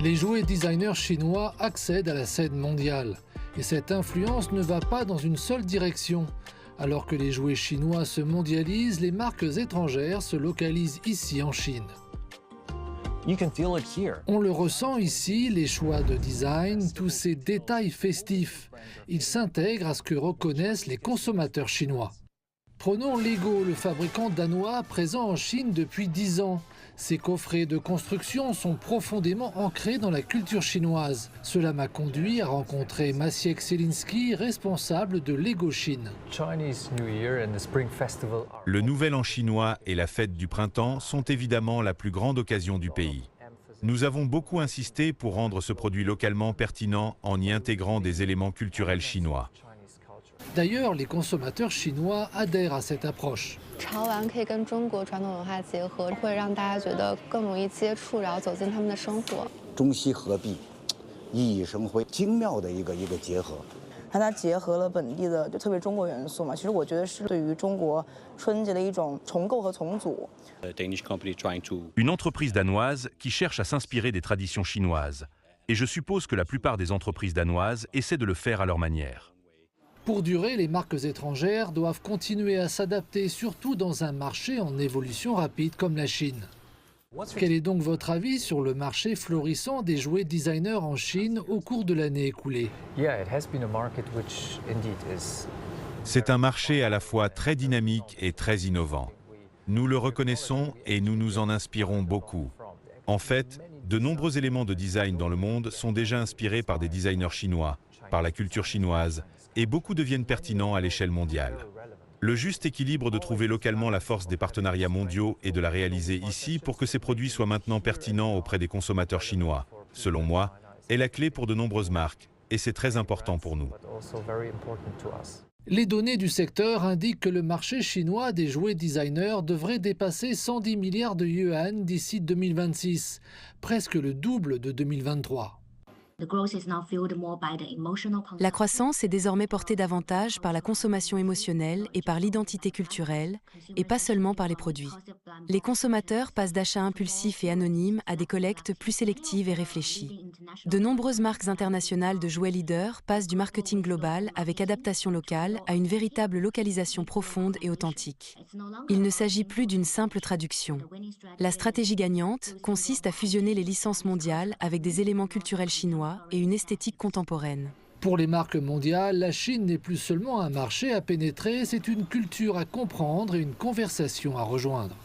Les jouets designers chinois accèdent à la scène mondiale. Et cette influence ne va pas dans une seule direction. Alors que les jouets chinois se mondialisent, les marques étrangères se localisent ici en Chine. On le ressent ici, les choix de design, tous ces détails festifs. Ils s'intègrent à ce que reconnaissent les consommateurs chinois. Prenons Lego, le fabricant danois présent en Chine depuis 10 ans. Ces coffrets de construction sont profondément ancrés dans la culture chinoise. Cela m'a conduit à rencontrer Maciek Zielinski, responsable de Lego Chine. Le Nouvel An chinois et la fête du printemps sont évidemment la plus grande occasion du pays. Nous avons beaucoup insisté pour rendre ce produit localement pertinent en y intégrant des éléments culturels chinois. D'ailleurs, les consommateurs chinois adhèrent à cette approche. Une entreprise danoise qui cherche à s'inspirer des traditions chinoises. Et je suppose que la plupart des entreprises danoises essaient de le faire à leur manière. Pour durer, les marques étrangères doivent continuer à s'adapter, surtout dans un marché en évolution rapide comme la Chine. Quel est donc votre avis sur le marché florissant des jouets designers en Chine au cours de l'année écoulée? C'est un marché à la fois très dynamique et très innovant. Nous le reconnaissons et nous nous en inspirons beaucoup. En fait, de nombreux éléments de design dans le monde sont déjà inspirés par des designers chinois, par la culture chinoise, et beaucoup deviennent pertinents à l'échelle mondiale. Le juste équilibre de trouver localement la force des partenariats mondiaux et de la réaliser ici pour que ces produits soient maintenant pertinents auprès des consommateurs chinois, selon moi, est la clé pour de nombreuses marques, et c'est très important pour nous. Les données du secteur indiquent que le marché chinois des jouets designers devrait dépasser 110 milliards de yuan d'ici 2026, presque le double de 2023. La croissance est désormais portée davantage par la consommation émotionnelle et par l'identité culturelle, et pas seulement par les produits. Les consommateurs passent d'achats impulsifs et anonymes à des collectes plus sélectives et réfléchies. De nombreuses marques internationales de jouets leaders passent du marketing global avec adaptation locale à une véritable localisation profonde et authentique. Il ne s'agit plus d'une simple traduction. La stratégie gagnante consiste à fusionner les licences mondiales avec des éléments culturels chinois et une esthétique contemporaine. Pour les marques mondiales, la Chine n'est plus seulement un marché à pénétrer, c'est une culture à comprendre et une conversation à rejoindre.